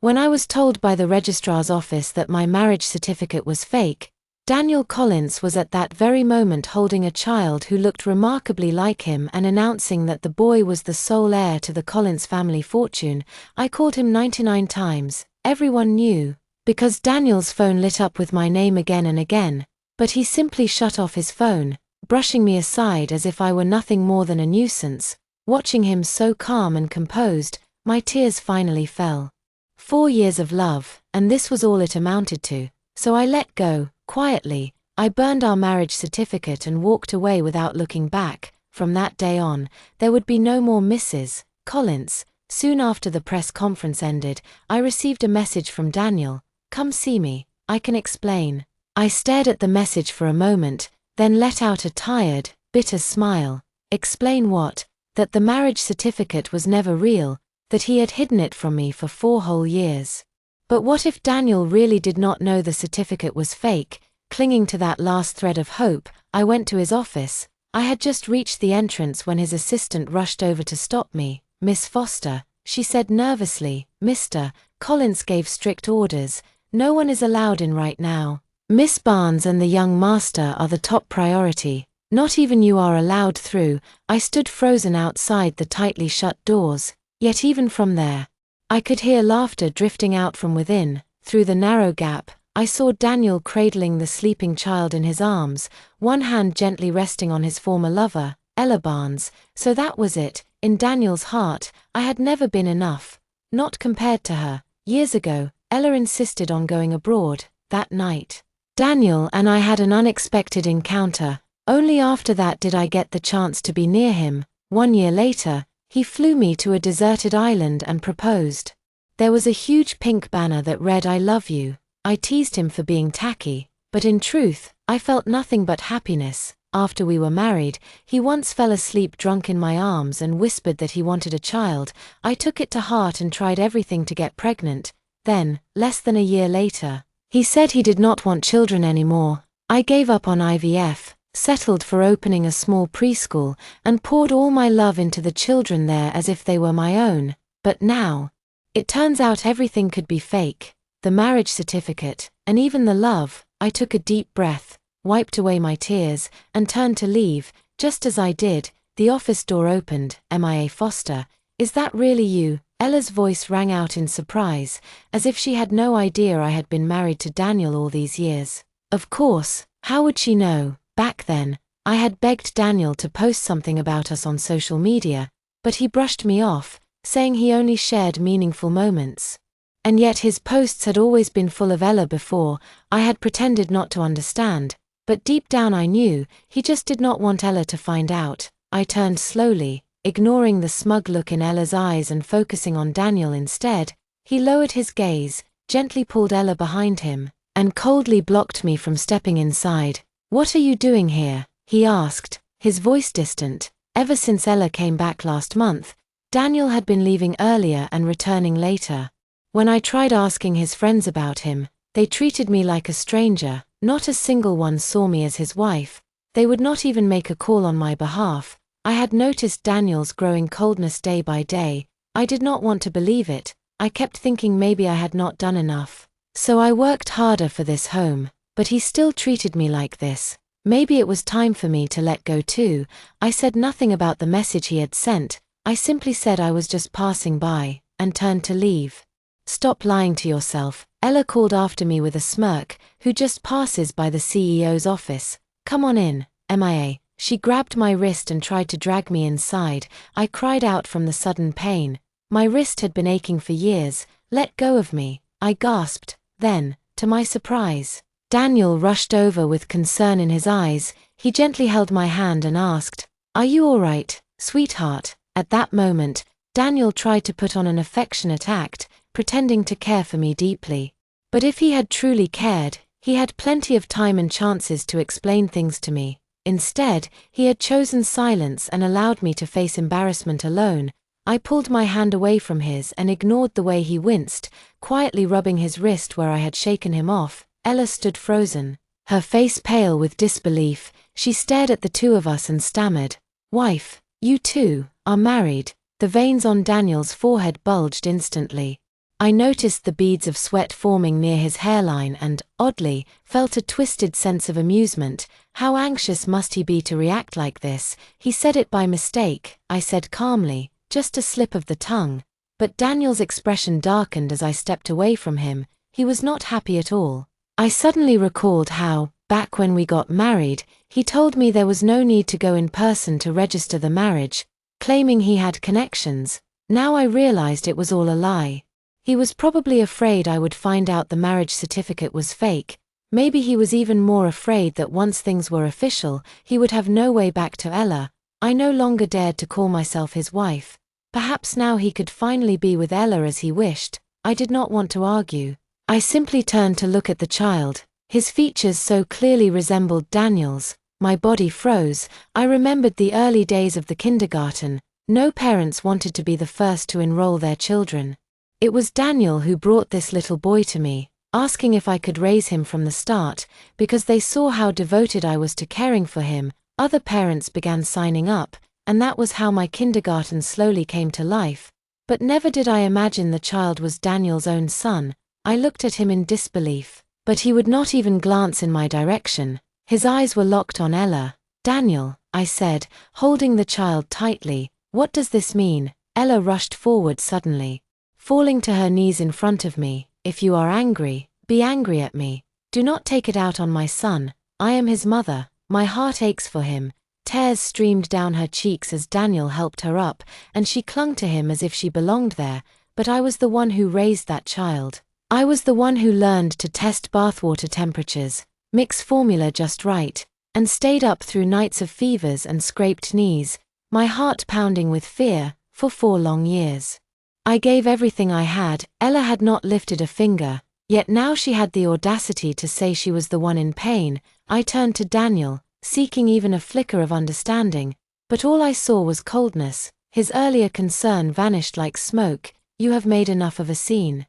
When I was told by the registrar's office that my marriage certificate was fake, Daniel Collins was at that very moment holding a child who looked remarkably like him and announcing that the boy was the sole heir to the Collins family fortune. I called him 99 times, everyone knew, because Daniel's phone lit up with my name again and again, but he simply shut off his phone, brushing me aside as if I were nothing more than a nuisance. Watching him so calm and composed, my tears finally fell. 4 years of love, and this was all it amounted to, so I let go. Quietly, I burned our marriage certificate and walked away without looking back. From that day on, there would be no more Mrs. Collins. Soon after the press conference ended, I received a message from Daniel. "Come see me, I can explain." I stared at the message for a moment, then let out a tired, bitter smile. Explain what? That the marriage certificate was never real, that he had hidden it from me for 4 whole years. But what if Daniel really did not know the certificate was fake? Clinging to that last thread of hope, I went to his office. I had just reached the entrance when his assistant rushed over to stop me. "Miss Foster," she said nervously, "Mr. Collins gave strict orders. No one is allowed in right now. Miss Barnes and the young master are the top priority. Not even you are allowed through." I stood frozen outside the tightly shut doors, yet even from there, I could hear laughter drifting out from within. Through the narrow gap, I saw Daniel cradling the sleeping child in his arms, one hand gently resting on his former lover, Ella Barnes. So that was it. In Daniel's heart, I had never been enough. Not compared to her. Years ago, Ella insisted on going abroad. That night, Daniel and I had an unexpected encounter. Only after that did I get the chance to be near him. 1 year later, he flew me to a deserted island and proposed. There was a huge pink banner that read "I love you." I teased him for being tacky, but in truth, I felt nothing but happiness. After we were married, he once fell asleep drunk in my arms and whispered that he wanted a child. I took it to heart and tried everything to get pregnant. Then, less than a year later, he said he did not want children anymore. I gave up on IVF, settled for opening a small preschool, and poured all my love into the children there as if they were my own. But now, it turns out everything could be fake. The marriage certificate, and even the love. I took a deep breath, wiped away my tears, and turned to leave. Just as I did, the office door opened. "MIA Foster, is that really you?" Ella's voice rang out in surprise, as if she had no idea I had been married to Daniel all these years. Of course, how would she know? Back then, I had begged Daniel to post something about us on social media, but he brushed me off, saying he only shared meaningful moments. And yet his posts had always been full of Ella before. I had pretended not to understand, but deep down I knew, he just did not want Ella to find out. I turned slowly, ignoring the smug look in Ella's eyes and focusing on Daniel instead. He lowered his gaze, gently pulled Ella behind him, and coldly blocked me from stepping inside. "What are you doing here?" he asked, his voice distant. Ever since Ella came back last month, Daniel had been leaving earlier and returning later. When I tried asking his friends about him, they treated me like a stranger. Not a single one saw me as his wife. They would not even make a call on my behalf. I had noticed Daniel's growing coldness day by day. I did not want to believe it. I kept thinking maybe I had not done enough. So I worked harder for this home, but he still treated me like this. Maybe it was time for me to let go too. I said nothing about the message he had sent. I simply said I was just passing by, and turned to leave. "Stop lying to yourself," Ella called after me with a smirk. "Who just passes by the CEO's office? Come on in, MIA. She grabbed my wrist and tried to drag me inside. I cried out from the sudden pain. My wrist had been aching for years. "Let go of me," I gasped. Then, to my surprise, Daniel rushed over with concern in his eyes. He gently held my hand and asked, "Are you all right, sweetheart?" At that moment, Daniel tried to put on an affectionate act, pretending to care for me deeply. But if he had truly cared, he had plenty of time and chances to explain things to me. Instead, he had chosen silence and allowed me to face embarrassment alone. I pulled my hand away from his and ignored the way he winced, quietly rubbing his wrist where I had shaken him off. Ella stood frozen, her face pale with disbelief. She stared at the two of us and stammered, "Wife, you two are married?" The veins on Daniel's forehead bulged instantly. I noticed the beads of sweat forming near his hairline and, oddly, felt a twisted sense of amusement. How anxious must he be to react like this? He said it by mistake, I said calmly, just a slip of the tongue. But Daniel's expression darkened as I stepped away from him. He was not happy at all. I suddenly recalled how, back when we got married, he told me there was no need to go in person to register the marriage, claiming he had connections. Now I realized it was all a lie. He was probably afraid I would find out the marriage certificate was fake. Maybe he was even more afraid that once things were official, he would have no way back to Ella. I no longer dared to call myself his wife. Perhaps now he could finally be with Ella as he wished. I did not want to argue. I simply turned to look at the child. His features so clearly resembled Daniel's. My body froze. I remembered the early days of the kindergarten. No parents wanted to be the first to enroll their children. It was Daniel who brought this little boy to me, asking if I could raise him from the start, because they saw how devoted I was to caring for him. Other parents began signing up, and that was how my kindergarten slowly came to life. But never did I imagine the child was Daniel's own son. I looked at him in disbelief, but he would not even glance in my direction. His eyes were locked on Ella. "Daniel," I said, holding the child tightly, "what does this mean?" Ella rushed forward suddenly, falling to her knees in front of me. "If you are angry, be angry at me. Do not take it out on my son. I am his mother. My heart aches for him." Tears streamed down her cheeks as Daniel helped her up, and she clung to him as if she belonged there. But I was the one who raised that child. I was the one who learned to test bathwater temperatures, mix formula just right, and stayed up through nights of fevers and scraped knees, my heart pounding with fear, for 4 long years. I gave everything I had. Ella had not lifted a finger, yet now she had the audacity to say she was the one in pain. I turned to Daniel, seeking even a flicker of understanding, but all I saw was coldness. His earlier concern vanished like smoke. "You have made enough of a scene,"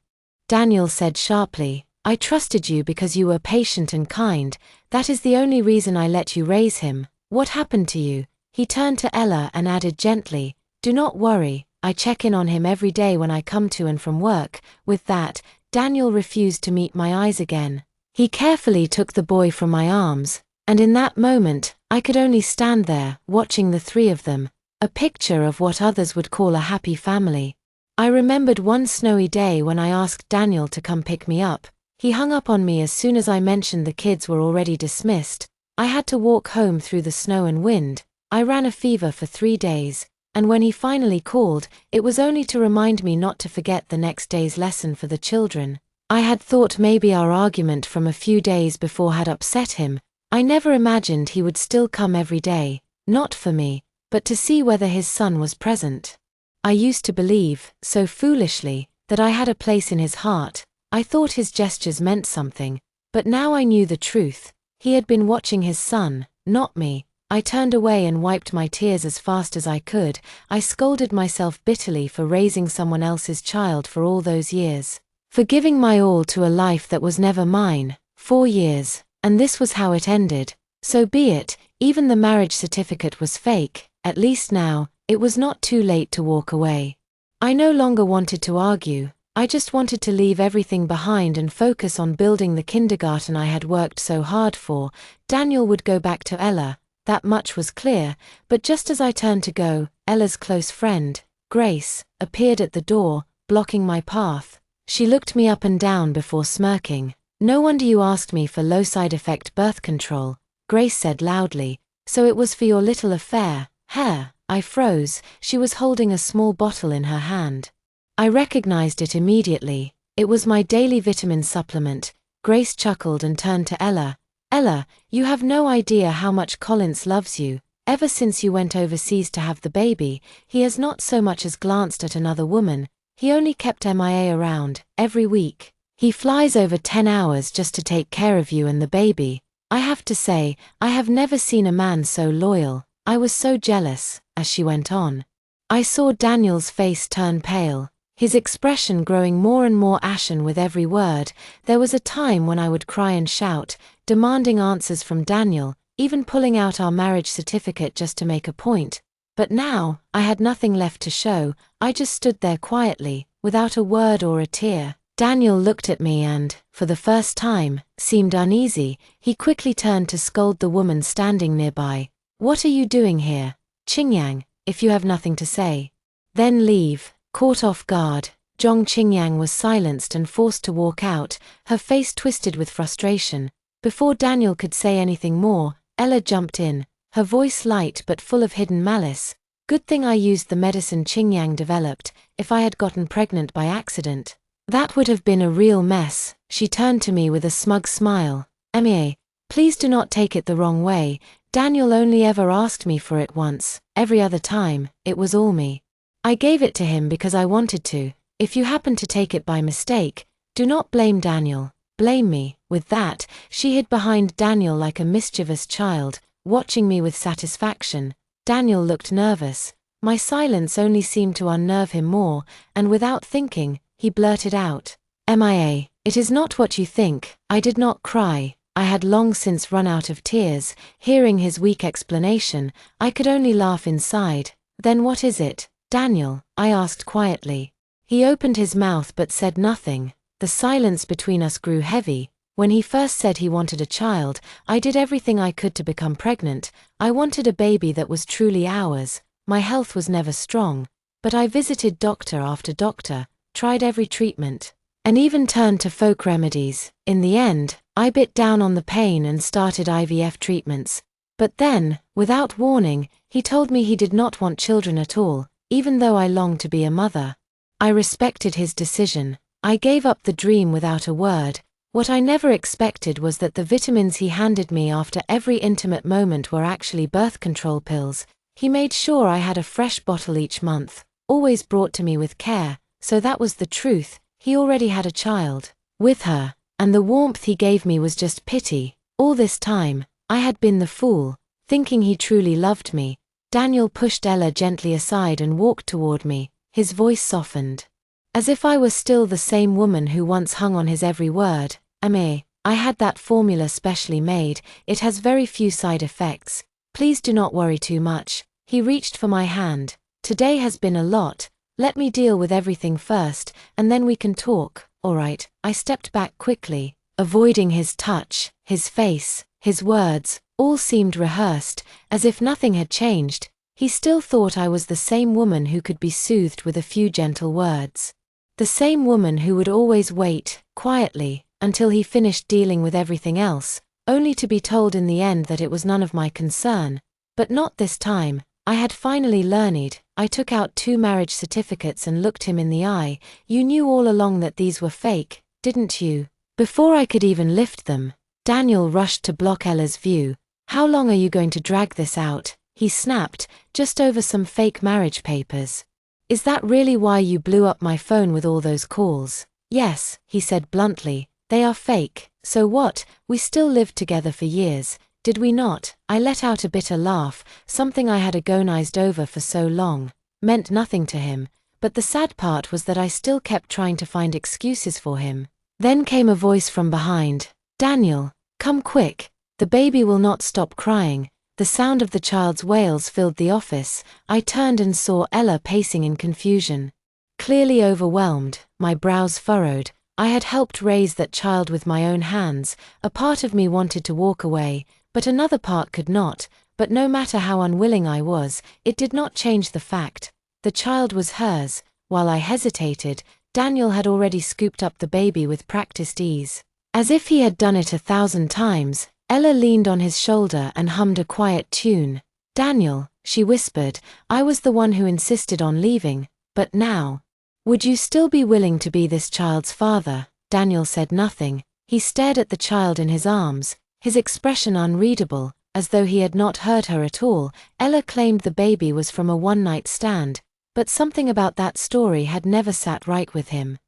Daniel said sharply. "I trusted you because you were patient and kind. That is the only reason I let you raise him. What happened to you?" He turned to Ella and added gently, "Do not worry. I check in on him every day when I come to and from work." With that, Daniel refused to meet my eyes again. He carefully took the boy from my arms, and in that moment, I could only stand there, watching the 3 of them, a picture of what others would call a happy family. I remembered one snowy day when I asked Daniel to come pick me up. He hung up on me as soon as I mentioned the kids were already dismissed. I had to walk home through the snow and wind. I ran a fever for 3 days. And when he finally called, it was only to remind me not to forget the next day's lesson for the children. I had thought maybe our argument from a few days before had upset him. I never imagined he would still come every day, not for me, but to see whether his son was present. I used to believe, so foolishly, that I had a place in his heart. I thought his gestures meant something, but now I knew the truth. He had been watching his son, not me. I turned away and wiped my tears as fast as I could. I scolded myself bitterly for raising someone else's child for all those years, for giving my all to a life that was never mine. 4 years, and this was how it ended. So be it. Even the marriage certificate was fake. At least now, it was not too late to walk away. I no longer wanted to argue. I just wanted to leave everything behind and focus on building the kindergarten I had worked so hard for. Daniel would go back to Ella. That much was clear, but just as I turned to go, Ella's close friend, Grace, appeared at the door, blocking my path. She looked me up and down before smirking. "No wonder you asked me for low side-effect birth control," Grace said loudly. "So it was for your little affair, huh?" I froze. She was holding a small bottle in her hand. I recognized it immediately. It was my daily vitamin supplement. Grace chuckled and turned to Ella. "Ella, you have no idea how much Collins loves you. Ever since you went overseas to have the baby, he has not so much as glanced at another woman. He only kept MIA around, every week. He flies over 10 hours just to take care of you and the baby. I have to say, I have never seen a man so loyal." I was so jealous, as she went on. I saw Daniel's face turn pale, his expression growing more and more ashen with every word. There was a time when I would cry and shout, demanding answers from Daniel, even pulling out our marriage certificate just to make a point. But now, I had nothing left to show. I just stood there quietly, without a word or a tear. Daniel looked at me and, for the first time, seemed uneasy. He quickly turned to scold the woman standing nearby. "What are you doing here, Qingyang, if you have nothing to say? Then leave." Caught off guard, Zhong Qingyang was silenced and forced to walk out, her face twisted with frustration. Before Daniel could say anything more, Ella jumped in, her voice light but full of hidden malice. "Good thing I used the medicine Qingyang developed. If I had gotten pregnant by accident, that would have been a real mess." She turned to me with a smug smile. "Emie, please do not take it the wrong way. Daniel only ever asked me for it once. Every other time, it was all me. I gave it to him because I wanted to. If you happen to take it by mistake, do not blame Daniel, blame me." With that, she hid behind Daniel like a mischievous child, watching me with satisfaction. Daniel looked nervous. My silence only seemed to unnerve him more, and without thinking, he blurted out, "Mia, it is not what you think. I did not cry. I had long since run out of tears." Hearing his weak explanation, I could only laugh inside. "Then what is it, Daniel?" I asked quietly. He opened his mouth but said nothing. The silence between us grew heavy. When he first said he wanted a child, I did everything I could to become pregnant. I wanted a baby that was truly ours. My health was never strong, but I visited doctor after doctor, tried every treatment, and even turned to folk remedies. In the end, I bit down on the pain and started IVF treatments. But then, without warning, he told me he did not want children at all, even though I longed to be a mother. I respected his decision. I gave up the dream without a word. What I never expected was that the vitamins he handed me after every intimate moment were actually birth control pills. He made sure I had a fresh bottle each month, always brought to me with care, so that was the truth. He already had a child with her, and the warmth he gave me was just pity. All this time, I had been the fool, thinking he truly loved me. Daniel pushed Ella gently aside and walked toward me, his voice softened, as if I was still the same woman who once hung on his every word. "Amé, I had that formula specially made. It has very few side effects. Please do not worry too much." He reached for my hand. "Today has been a lot. Let me deal with everything first, and then we can talk." "All right." I stepped back quickly, avoiding his touch, his face, his words. All seemed rehearsed, as if nothing had changed. He still thought I was the same woman who could be soothed with a few gentle words. The same woman who would always wait, quietly, until he finished dealing with everything else, only to be told in the end that it was none of my concern. But not this time. I had finally learned. I took out 2 marriage certificates and looked him in the eye. "You knew all along that these were fake, didn't you?" Before I could even lift them, Daniel rushed to block Ella's view. "How long are you going to drag this out?" he snapped, "just over some fake marriage papers. Is that really why you blew up my phone with all those calls?" "Yes," he said bluntly, "they are fake. So what? We still lived together for years, did we not?" I let out a bitter laugh. Something I had agonized over for so long meant nothing to him, but the sad part was that I still kept trying to find excuses for him. Then came a voice from behind. "Daniel, come quick. The baby will not stop crying." The sound of the child's wails filled the office. I turned and saw Ella pacing in confusion. Clearly overwhelmed, my brows furrowed. I had helped raise that child with my own hands. A part of me wanted to walk away, but another part could not. But no matter how unwilling I was, it did not change the fact. The child was hers. While I hesitated, Daniel had already scooped up the baby with practiced ease. As if he had done it 1,000 times, Ella leaned on his shoulder and hummed a quiet tune. "Daniel," she whispered, "I was the one who insisted on leaving, but now, would you still be willing to be this child's father?" Daniel said nothing. He stared at the child in his arms, his expression unreadable, as though he had not heard her at all. Ella claimed the baby was from a one-night stand, but something about that story had never sat right with him.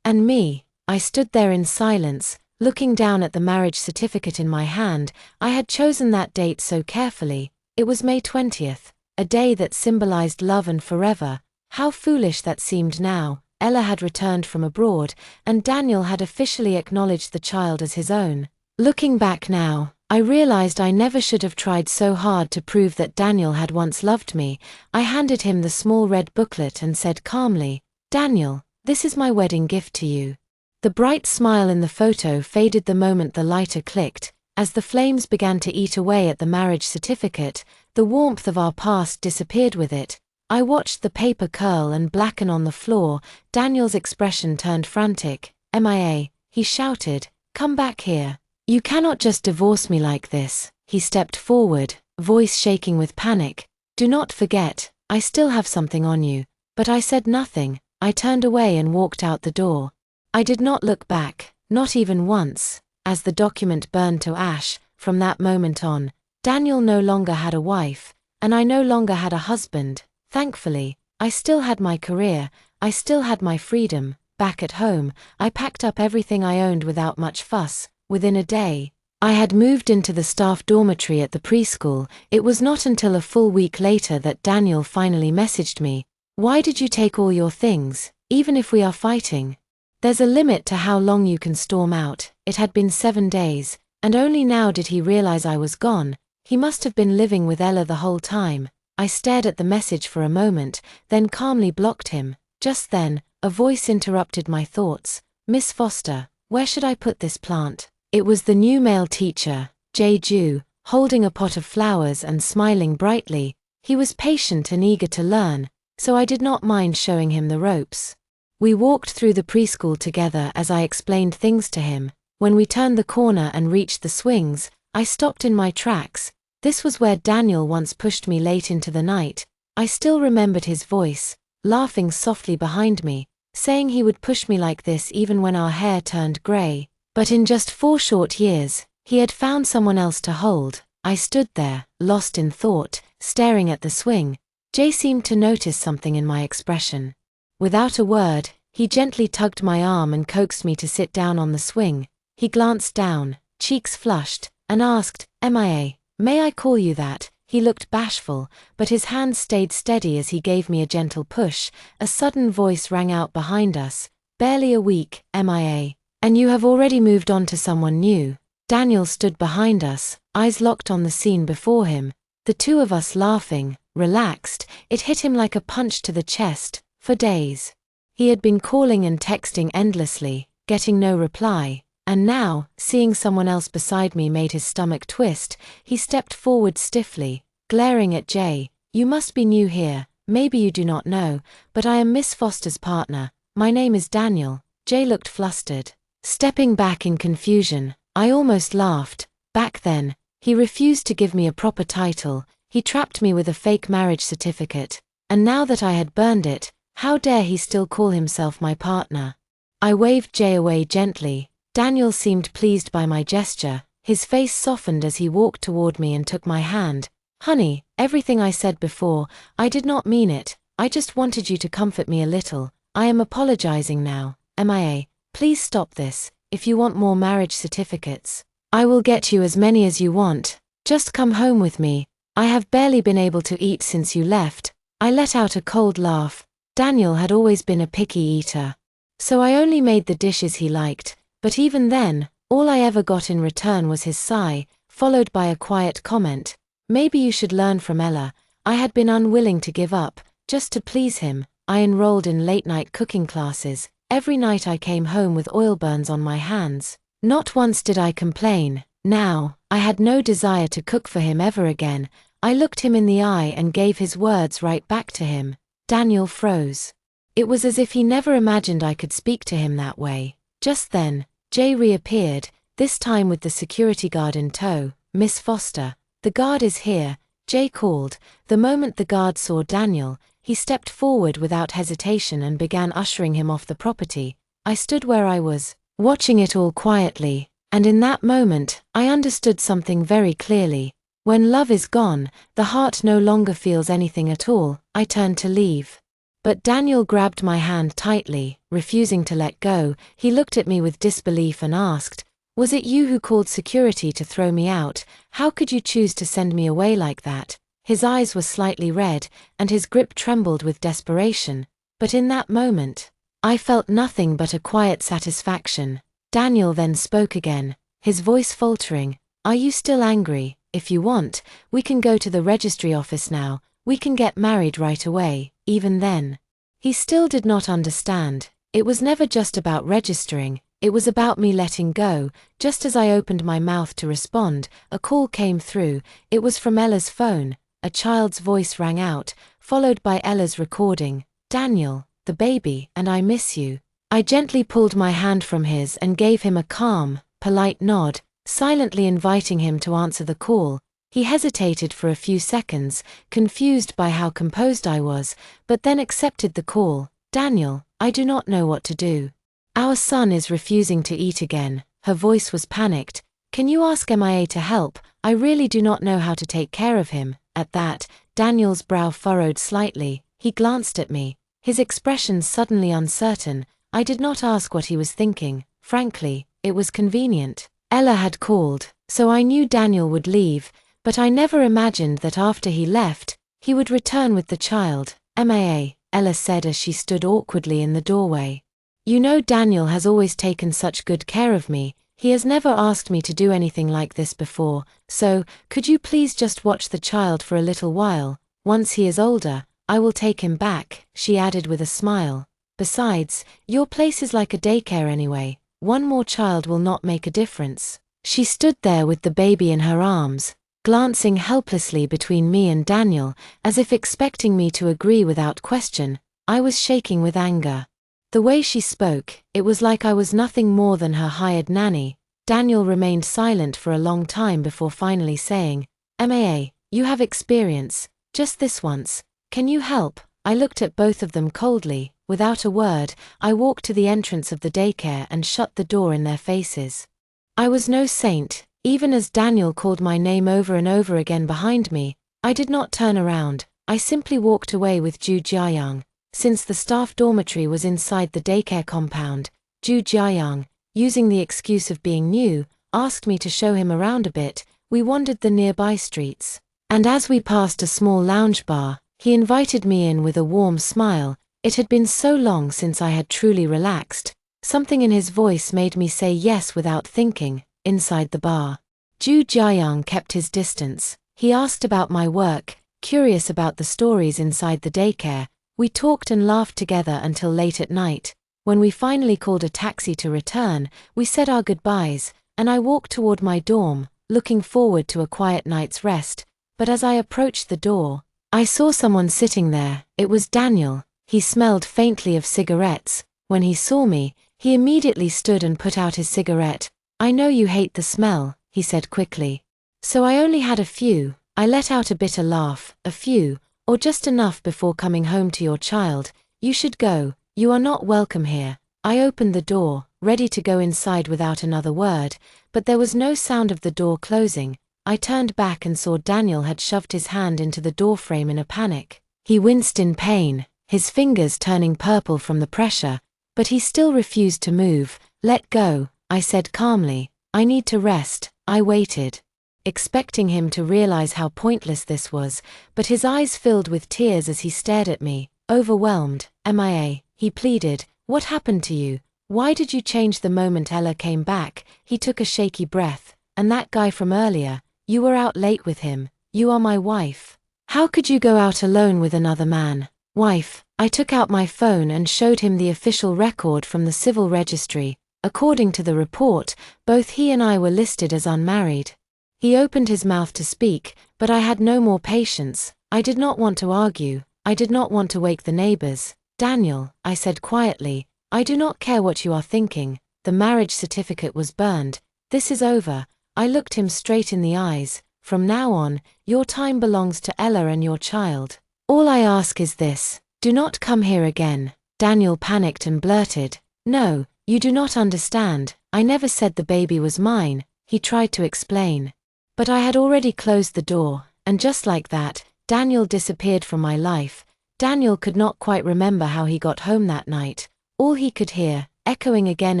And me, I stood there in silence, looking down at the marriage certificate in my hand. I had chosen that date so carefully. It was May 20th, a day that symbolized love and forever. How foolish that seemed now. Ella had returned from abroad, and Daniel had officially acknowledged the child as his own. Looking back now, I realized I never should have tried so hard to prove that Daniel had once loved me. I handed him the small red booklet and said calmly, "Daniel, This is my wedding gift to you." The bright smile in the photo faded the moment the lighter clicked. As the flames began to eat away at the marriage certificate, the warmth of our past disappeared with it. I watched the paper curl and blacken on the floor. Daniel's expression turned frantic. "MIA," he shouted. "Come back here. You cannot just divorce me like this." He stepped forward, voice shaking with panic. "Do not forget, I still have something on you." But I said nothing. I turned away and walked out the door. I did not look back, not even once. As the document burned to ash, from that moment on, Daniel no longer had a wife, and I no longer had a husband. Thankfully, I still had my career, I still had my freedom. Back at home, I packed up everything I owned without much fuss. Within a day, I had moved into the staff dormitory at the preschool. It was not until a full week later that Daniel finally messaged me. "Why did you take all your things, even if we are fighting? There's a limit to how long you can storm out." It had been 7 days, and only now did he realize I was gone. He must have been living with Ella the whole time. I stared at the message for a moment, then calmly blocked him. Just then, a voice interrupted my thoughts. "Miss Foster, where should I put this plant?" It was the new male teacher, J. Jew, holding a pot of flowers and smiling brightly. He was patient and eager to learn, so I did not mind showing him the ropes. We walked through the preschool together as I explained things to him. When we turned the corner and reached the swings, I stopped in my tracks. This was where Daniel once pushed me late into the night. I still remembered his voice, laughing softly behind me, saying he would push me like this even when our hair turned gray. But in just 4 short years, he had found someone else to hold. I stood there, lost in thought, staring at the swing. Jay seemed to notice something in my expression. Without a word, he gently tugged my arm and coaxed me to sit down on the swing. He glanced down, cheeks flushed, and asked, "MIA, may I call you that?" He looked bashful, but his hand stayed steady as he gave me a gentle push. A sudden voice rang out behind us. "Barely a week, MIA. And you have already moved on to someone new." Daniel stood behind us, eyes locked on the scene before him. The two of us laughing, relaxed. It hit him like a punch to the chest. For days, he had been calling and texting endlessly, getting no reply. And now, seeing someone else beside me made his stomach twist. He stepped forward stiffly, glaring at Jay. "You must be new here, maybe you do not know, but I am Miss Foster's partner. My name is Daniel." Jay looked flustered, stepping back in confusion. I almost laughed. Back then, he refused to give me a proper title. He trapped me with a fake marriage certificate. And now that I had burned it, how dare he still call himself my partner? I waved Jay away gently. Daniel seemed pleased by my gesture. His face softened as he walked toward me and took my hand. "Honey, everything I said before, I did not mean it. I just wanted you to comfort me a little. I am apologizing now. MIA, please stop this. If you want more marriage certificates, I will get you as many as you want. Just come home with me. I have barely been able to eat since you left." I let out a cold laugh. Daniel had always been a picky eater, so I only made the dishes he liked. But even then, all I ever got in return was his sigh, followed by a quiet comment. "Maybe you should learn from Ella." I had been unwilling to give up. Just to please him, I enrolled in late-night cooking classes. Every night I came home with oil burns on my hands. Not once did I complain. Now, I had no desire to cook for him ever again. I looked him in the eye and gave his words right back to him. Daniel froze. It was as if he never imagined I could speak to him that way. Just then, Jay reappeared, this time with the security guard in tow. "Miss Foster, the guard is here," Jay called. The moment the guard saw Daniel, he stepped forward without hesitation and began ushering him off the property. I stood where I was, watching it all quietly, and in that moment, I understood something very clearly. When love is gone, the heart no longer feels anything at all. I turned to leave. But Daniel grabbed my hand tightly, refusing to let go. He looked at me with disbelief and asked, "Was it you who called security to throw me out? How could you choose to send me away like that?" His eyes were slightly red, and his grip trembled with desperation. But in that moment, I felt nothing but a quiet satisfaction. Daniel then spoke again, his voice faltering. "Are you still angry? If you want, we can go to the registry office now. We can get married right away." Even then, he still did not understand. It was never just about registering, it was about me letting go. Just as I opened my mouth to respond, a call came through. It was from Ella's phone. A child's voice rang out, followed by Ella's recording. "Daniel, the baby, and I miss you." I gently pulled my hand from his and gave him a calm, polite nod, silently inviting him to answer the call. He hesitated for a few seconds, confused by how composed I was, but then accepted the call. "Daniel, I do not know what to do. Our son is refusing to eat again." Her voice was panicked. "Can you ask MIA to help? I really do not know how to take care of him." At that, Daniel's brow furrowed slightly. He glanced at me, his expression suddenly uncertain. I did not ask what he was thinking. Frankly, it was convenient. Ella had called, so I knew Daniel would leave, but I never imagined that after he left, he would return with the child. "MIA," Ella said as she stood awkwardly in the doorway. "You know Daniel has always taken such good care of me. He has never asked me to do anything like this before, so, could you please just watch the child for a little while? Once he is older, I will take him back," she added with a smile. "Besides, your place is like a daycare anyway. One more child will not make a difference." She stood there with the baby in her arms, glancing helplessly between me and Daniel, as if expecting me to agree without question. I was shaking with anger. The way she spoke, it was like I was nothing more than her hired nanny. Daniel remained silent for a long time before finally saying, "MIA, you have experience, just this once. Can you help?" I looked at both of them coldly. Without a word, I walked to the entrance of the daycare and shut the door in their faces. I was no saint. Even as Daniel called my name over and over again behind me, I did not turn around. I simply walked away with Ju Jiayang. Since the staff dormitory was inside the daycare compound, Ju Jiayang, using the excuse of being new, asked me to show him around a bit. We wandered the nearby streets, and as we passed a small lounge bar, he invited me in with a warm smile. It had been so long since I had truly relaxed. Something in his voice made me say yes without thinking. Inside the bar, Ju Jiayang kept his distance. He asked about my work, curious about the stories inside the daycare. We talked and laughed together until late at night. When we finally called a taxi to return, we said our goodbyes, and I walked toward my dorm, looking forward to a quiet night's rest. But as I approached the door, I saw someone sitting there. It was Daniel. He smelled faintly of cigarettes. When he saw me, he immediately stood and put out his cigarette. "I know you hate the smell," he said quickly. "So I only had a few." I let out a bitter laugh. "A few, or just enough before coming home to your child. You should go. You are not welcome here." I opened the door, ready to go inside without another word, but there was no sound of the door closing. I turned back and saw Daniel had shoved his hand into the doorframe in a panic. He winced in pain, his fingers turning purple from the pressure, but he still refused to move. "Let go," I said calmly. "I need to rest." I waited, expecting him to realize how pointless this was, but his eyes filled with tears as he stared at me, overwhelmed. "MIA, he pleaded. "What happened to you? Why did you change the moment Ella came back?" He took a shaky breath. "And that guy from earlier, you were out late with him. You are my wife. How could you go out alone with another man?" "Wife." I took out my phone and showed him the official record from the civil registry. According to the report, both he and I were listed as unmarried. He opened his mouth to speak, but I had no more patience. I did not want to argue. I did not want to wake the neighbors. "Daniel," I said quietly, "I do not care what you are thinking. The marriage certificate was burned. This is over." I looked him straight in the eyes. "From now on, your time belongs to Ella and your child. All I ask is this. Do not come here again." Daniel panicked and blurted, "No, you do not understand. I never said the baby was mine." He tried to explain, but I had already closed the door, and just like that, Daniel disappeared from my life. Daniel could not quite remember how he got home that night. All he could hear, echoing again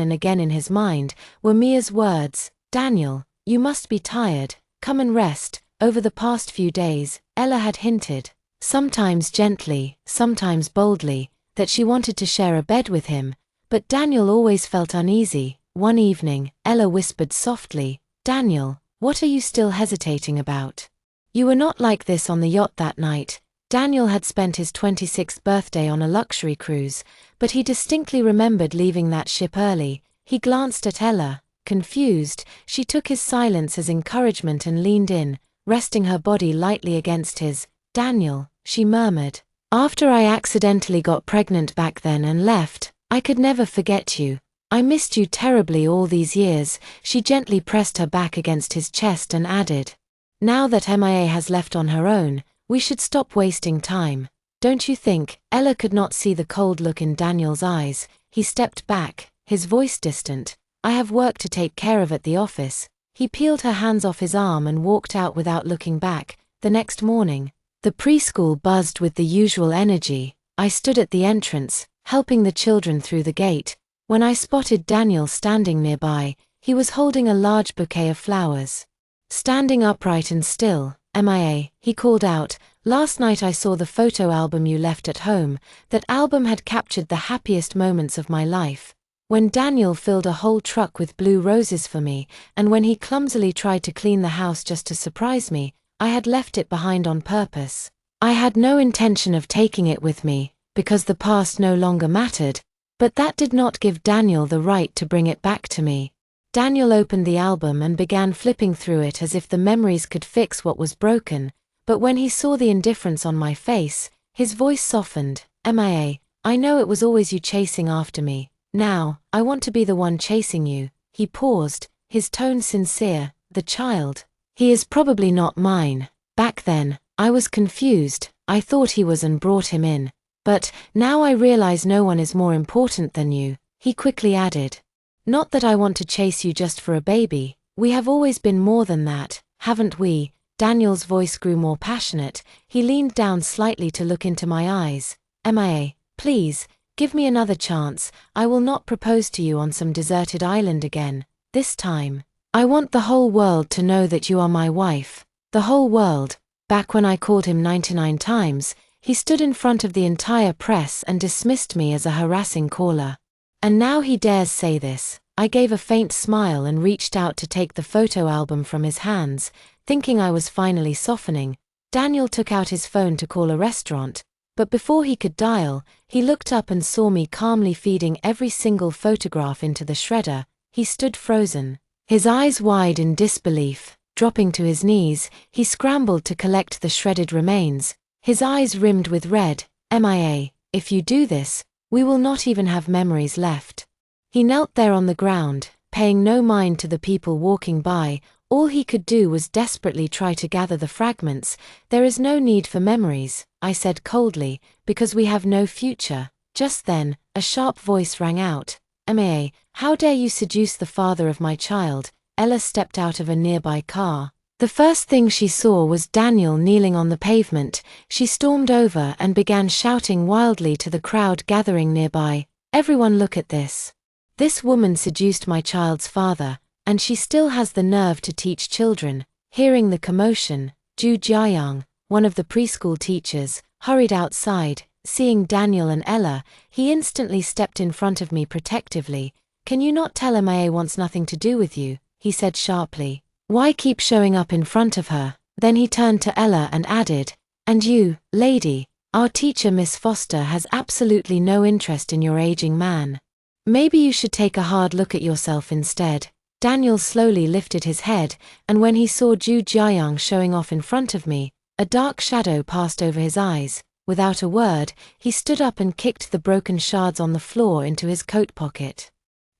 and again in his mind, were Mia's words, "Daniel, you must be tired. Come and rest." Over the past few days, Ella had hinted, sometimes gently, sometimes boldly, that she wanted to share a bed with him, but Daniel always felt uneasy. One evening, Ella whispered softly, "Daniel, what are you still hesitating about? You were not like this on the yacht that night." Daniel had spent his 26th birthday on a luxury cruise, but he distinctly remembered leaving that ship early. He glanced at Ella, confused. She took his silence as encouragement and leaned in, resting her body lightly against his. "Daniel," she murmured. "After I accidentally got pregnant back then and left, I could never forget you. I missed you terribly all these years." She gently pressed her back against his chest and added, "Now that Mia has left on her own, we should stop wasting time. Don't you think?" Ella could not see the cold look in Daniel's eyes. He stepped back, his voice distant. "I have work to take care of at the office." He peeled her hands off his arm and walked out without looking back. The next morning, the preschool buzzed with the usual energy. I stood at the entrance, helping the children through the gate, when I spotted Daniel standing nearby. He was holding a large bouquet of flowers. Standing upright and still, "Mia," he called out, "last night I saw the photo album you left at home. That album had captured the happiest moments of my life. When Daniel filled a whole truck with blue roses for me, and when he clumsily tried to clean the house just to surprise me, I had left it behind on purpose. I had no intention of taking it with me, because the past no longer mattered, but that did not give Daniel the right to bring it back to me." Daniel opened the album and began flipping through it as if the memories could fix what was broken, but when he saw the indifference on my face, his voice softened. "Mia, I know it was always you chasing after me. Now, I want to be the one chasing you." He paused, his tone sincere. "The child. He is probably not mine. Back then, I was confused. I thought he was and brought him in. But now I realize no one is more important than you." He quickly added, "Not that I want to chase you just for a baby. We have always been more than that, haven't we?" Daniel's voice grew more passionate. He leaned down slightly to look into my eyes. "Mia, please, give me another chance. I will not propose to you on some deserted island again. This time, I want the whole world to know that you are my wife. The whole world." Back when I called him 99 times, he stood in front of the entire press and dismissed me as a harassing caller. And now he dares say this. I gave a faint smile and reached out to take the photo album from his hands, thinking I was finally softening. Daniel took out his phone to call a restaurant, but before he could dial, he looked up and saw me calmly feeding every single photograph into the shredder. He stood frozen, his eyes wide in disbelief. Dropping to his knees, he scrambled to collect the shredded remains, his eyes rimmed with red. "Mia, if you do this, we will not even have memories left." He knelt there on the ground, paying no mind to the people walking by. All he could do was desperately try to gather the fragments. "There is no need for memories," I said coldly, "because we have no future." Just then, a sharp voice rang out. "Mia, how dare you seduce the father of my child?" Ella stepped out of a nearby car. The first thing she saw was Daniel kneeling on the pavement. She stormed over and began shouting wildly to the crowd gathering nearby, "Everyone look at this. This woman seduced my child's father, and she still has the nerve to teach children." Hearing the commotion, Ju Jiayang, one of the preschool teachers, hurried outside. Seeing Daniel and Ella, he instantly stepped in front of me protectively. "Can you not tell Mia wants nothing to do with you?" he said sharply. "Why keep showing up in front of her?" Then he turned to Ella and added, "And you, lady, our teacher Miss Foster has absolutely no interest in your aging man. Maybe you should take a hard look at yourself instead." Daniel slowly lifted his head, and when he saw Ju Jiayang showing off in front of me, a dark shadow passed over his eyes. Without a word, he stood up and kicked the broken shards on the floor into his coat pocket.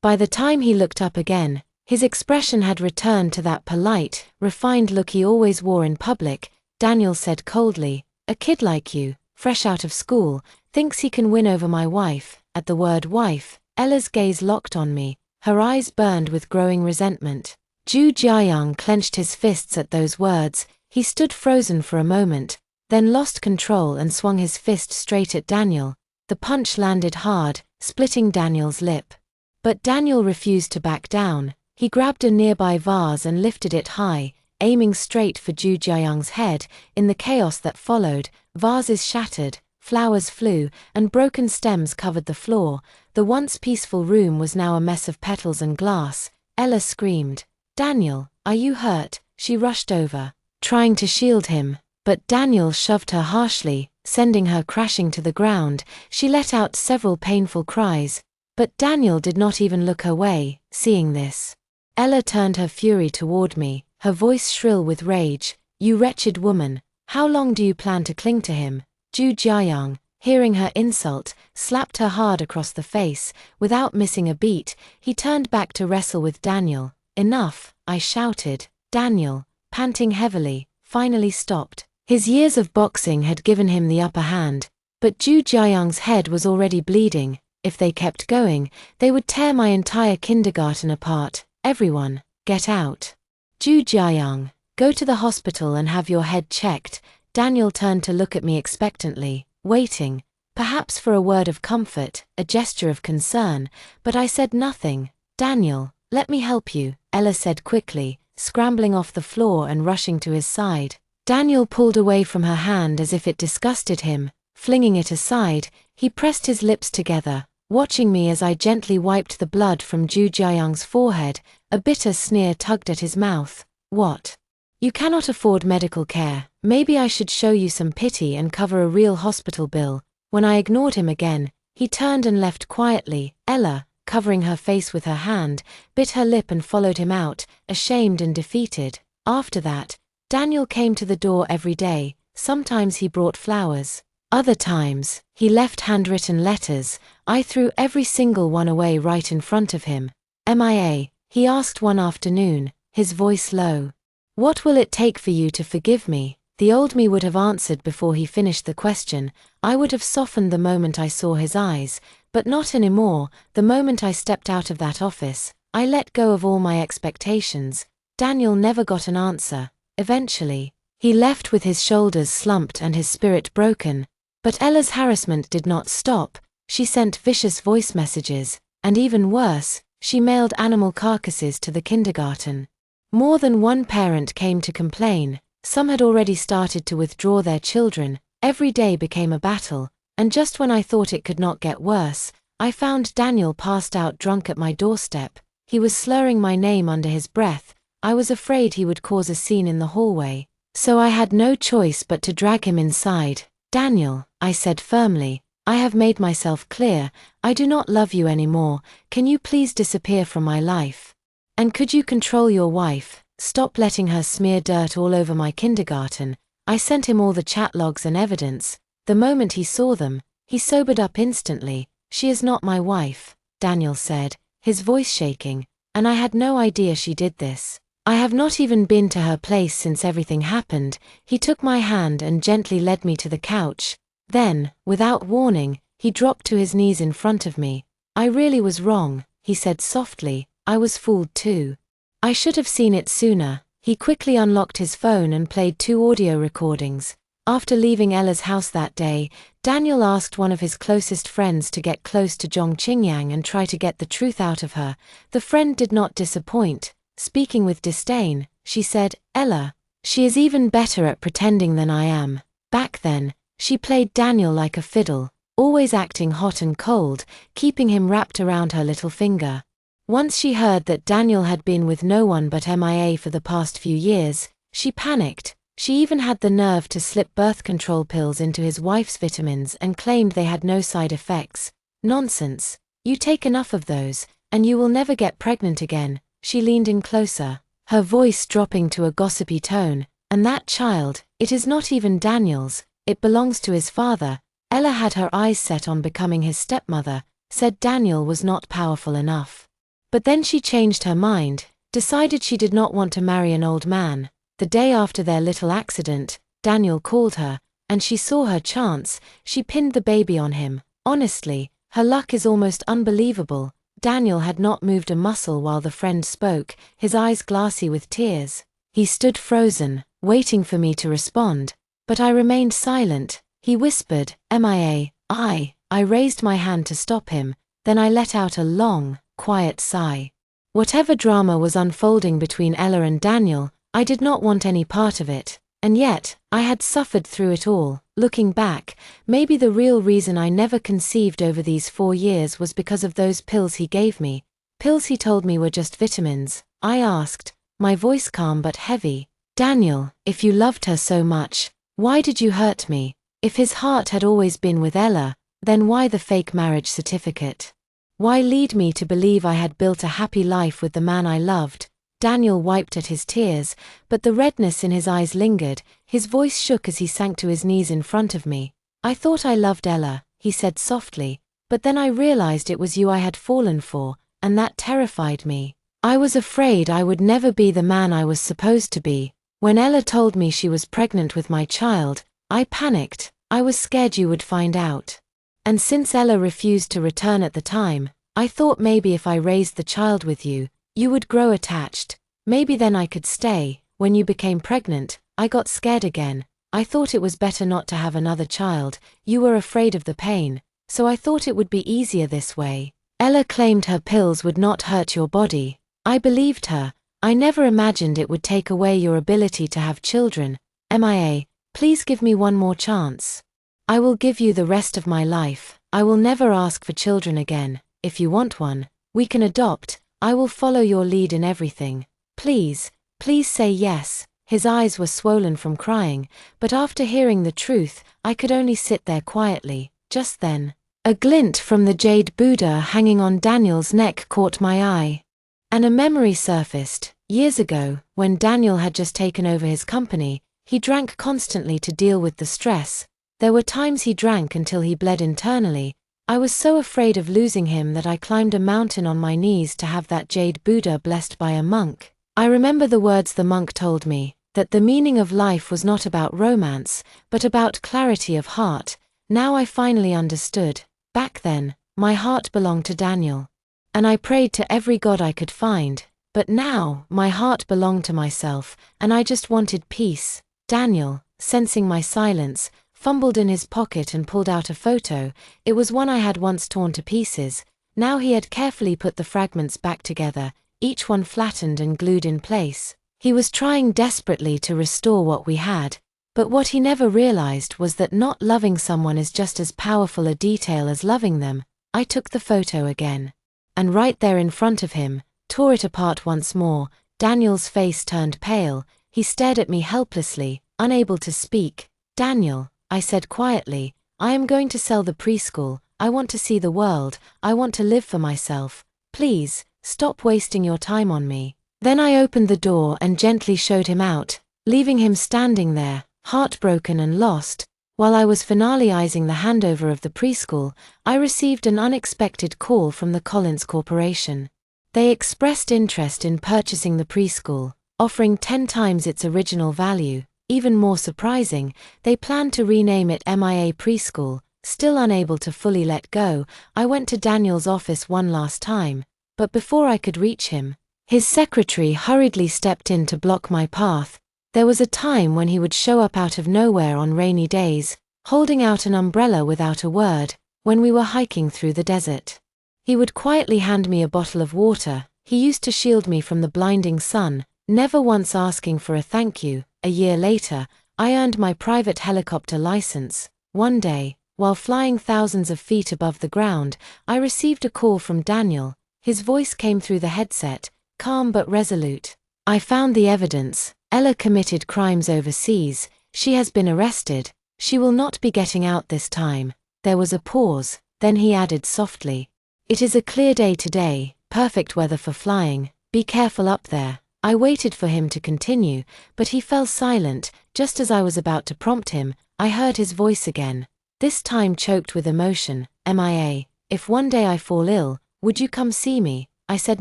By the time he looked up again, his expression had returned to that polite, refined look he always wore in public. Daniel said coldly, "A kid like you, fresh out of school, thinks he can win over my wife." At the word wife, Ella's gaze locked on me, her eyes burned with growing resentment. Ju Jiayang clenched his fists at those words. He stood frozen for a moment, then lost control and swung his fist straight at Daniel. The punch landed hard, splitting Daniel's lip. But Daniel refused to back down. He grabbed a nearby vase and lifted it high, aiming straight for Ju Jiayang's head. In the chaos that followed, vases shattered, flowers flew, and broken stems covered the floor. The once peaceful room was now a mess of petals and glass. Ella screamed, "Daniel, are you hurt?" She rushed over, trying to shield him, but Daniel shoved her harshly. sending her crashing to the ground. She let out several painful cries, but Daniel did not even look her way. Seeing this, Ella turned her fury toward me, her voice shrill with rage. "You wretched woman, how long do you plan to cling to him?" Zhu Jiayang, hearing her insult, slapped her hard across the face. Without missing a beat, he turned back to wrestle with Daniel. "Enough," I shouted. Daniel, panting heavily, finally stopped. His years of boxing had given him the upper hand, but Zhu Jiayang's head was already bleeding. If they kept going, they would tear my entire kindergarten apart. "Everyone, get out. Zhu Jiayang, go to the hospital and have your head checked." Daniel turned to look at me expectantly, waiting, perhaps for a word of comfort, a gesture of concern, but I said nothing. "Daniel, let me help you," Ella said quickly, scrambling off the floor and rushing to his side. Daniel pulled away from her hand as if it disgusted him. Flinging it aside, he pressed his lips together, watching me as I gently wiped the blood from Zhu Jiayang's forehead. A bitter sneer tugged at his mouth. "What? You cannot afford medical care. Maybe I should show you some pity and cover a real hospital bill." When I ignored him again, he turned and left quietly. Ella, covering her face with her hand, bit her lip and followed him out, ashamed and defeated. After that, Daniel came to the door every day. Sometimes he brought flowers. Other times, he left handwritten letters. I threw every single one away right in front of him. "MIA?" he asked one afternoon, his voice low. "What will it take for you to forgive me?" The old me would have answered before he finished the question. I would have softened the moment I saw his eyes, but not anymore. The moment I stepped out of that office, I let go of all my expectations. Daniel never got an answer. Eventually, he left with his shoulders slumped and his spirit broken. But Ella's harassment did not stop. She sent vicious voice messages, and even worse, she mailed animal carcasses to the kindergarten. More than one parent came to complain. Some had already started to withdraw their children. Every day became a battle, and just when I thought it could not get worse, I found Daniel passed out drunk at my doorstep. He was slurring my name under his breath. I was afraid he would cause a scene in the hallway, so I had no choice but to drag him inside. "Daniel," I said firmly, "I have made myself clear. I do not love you anymore. Can you please disappear from my life? And could you control your wife? Stop letting her smear dirt all over my kindergarten." I sent him all the chat logs and evidence. The moment he saw them, he sobered up instantly. "She is not my wife," Daniel said, his voice shaking, "and I had no idea she did this. I have not even been to her place since everything happened." He took my hand and gently led me to the couch. Then, without warning, he dropped to his knees in front of me. "I really was wrong," he said softly. "I was fooled too. I should have seen it sooner." He quickly unlocked his phone and played 2 audio recordings. After leaving Ella's house that day, Daniel asked one of his closest friends to get close to Zhong Qingyang and try to get the truth out of her. The friend did not disappoint. Speaking with disdain, she said, "Ella, she is even better at pretending than I am." Back then, she played Daniel like a fiddle, always acting hot and cold, keeping him wrapped around her little finger. Once she heard that Daniel had been with no one but MIA for the past few years, she panicked. She even had the nerve to slip birth control pills into his wife's vitamins and claimed they had no side effects. "Nonsense. You take enough of those, and you will never get pregnant again." She leaned in closer, her voice dropping to a gossipy tone. "And that child, it is not even Daniel's, it belongs to his father." Ella had her eyes set on becoming his stepmother, said Daniel was not powerful enough. But then she changed her mind, decided she did not want to marry an old man. The day after their little accident, Daniel called her, and she saw her chance. She pinned the baby on him. Honestly, her luck is almost unbelievable. Daniel had not moved a muscle while the friend spoke, his eyes glassy with tears. He stood frozen, waiting for me to respond, but I remained silent. He whispered, "MIA, I raised my hand to stop him, then I let out a long, quiet sigh. Whatever drama was unfolding between Ella and Daniel, I did not want any part of it, and yet, I had suffered through it all. Looking back, maybe the real reason I never conceived over these 4 years was because of those pills he gave me. Pills he told me were just vitamins. I asked, my voice calm but heavy, "Daniel, if you loved her so much, why did you hurt me? If his heart had always been with Ella, then why the fake marriage certificate? Why lead me to believe I had built a happy life with the man I loved? Daniel wiped at his tears, but the redness in his eyes lingered. His voice shook as he sank to his knees in front of me. I thought I loved Ella, he said softly, but then I realized it was you I had fallen for, and that terrified me. I was afraid I would never be the man I was supposed to be. When Ella told me she was pregnant with my child, I panicked. I was scared you would find out. And since Ella refused to return at the time, I thought maybe if I raised the child with you, you would grow attached. Maybe then I could stay. When you became pregnant, I got scared again. I thought it was better not to have another child. You were afraid of the pain, so I thought it would be easier this way. Ella claimed her pills would not hurt your body. I believed her. I never imagined it would take away your ability to have children. MIA, please give me one more chance. I will give you the rest of my life. I will never ask for children again. If you want one, we can adopt. I will follow your lead in everything. Please, please say yes. His eyes were swollen from crying, but after hearing the truth, I could only sit there quietly. Just then, a glint from the jade Buddha hanging on Daniel's neck caught my eye. And a memory surfaced. Years ago, when Daniel had just taken over his company, he drank constantly to deal with the stress. There were times he drank until he bled internally. I was so afraid of losing him that I climbed a mountain on my knees to have that jade Buddha blessed by a monk. I remember the words the monk told me, that the meaning of life was not about romance, but about clarity of heart. Now I finally understood. Back then, my heart belonged to Daniel. And I prayed to every god I could find, but now, my heart belonged to myself, and I just wanted peace. Daniel, sensing my silence, fumbled in his pocket and pulled out a photo. It was one I had once torn to pieces. Now he had carefully put the fragments back together, each one flattened and glued in place. He was trying desperately to restore what we had, but what he never realized was that not loving someone is just as powerful a detail as loving them. I took the photo again. And right there in front of him, tore it apart once more. Daniel's face turned pale. He stared at me helplessly, unable to speak. Daniel, I said quietly, I am going to sell the preschool. I want to see the world. I want to live for myself. Please, stop wasting your time on me. Then I opened the door and gently showed him out, leaving him standing there, heartbroken and lost. While I was finalizing the handover of the preschool, I received an unexpected call from the Collins Corporation. They expressed interest in purchasing the preschool, offering 10 times its original value. Even more surprising, they planned to rename it MIA Preschool. Still unable to fully let go, I went to Daniel's office one last time, but before I could reach him, his secretary hurriedly stepped in to block my path. There was a time when he would show up out of nowhere on rainy days, holding out an umbrella without a word. When we were hiking through the desert, he would quietly hand me a bottle of water. He used to shield me from the blinding sun, never once asking for a thank you. A year later, I earned my private helicopter license. One day, while flying thousands of feet above the ground, I received a call from Daniel. His voice came through the headset, calm but resolute. I found the evidence. Ella committed crimes overseas. She has been arrested. She will not be getting out this time. There was a pause, then he added softly, "It is a clear day today, perfect weather for flying. Be careful up there." I waited for him to continue, but he fell silent. Just as I was about to prompt him, I heard his voice again, this time choked with emotion. "MIA, if one day I fall ill, would you come see me?" I said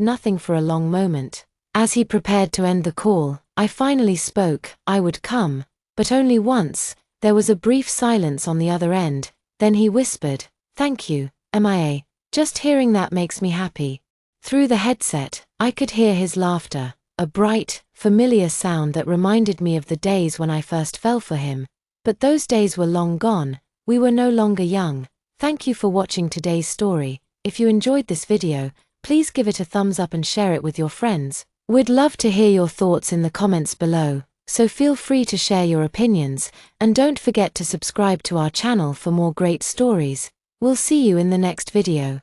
nothing for a long moment. As he prepared to end the call, I finally spoke. "I would come, but only once." There was a brief silence on the other end, then he whispered, "Thank you, MIA. Just hearing that makes me happy." Through the headset, I could hear his laughter, a bright, familiar sound that reminded me of the days when I first fell for him. But those days were long gone. We were no longer young. Thank you for watching today's story. If you enjoyed this video, please give it a thumbs up and share it with your friends. We'd love to hear your thoughts in the comments below, so feel free to share your opinions, and don't forget to subscribe to our channel for more great stories. We'll see you in the next video.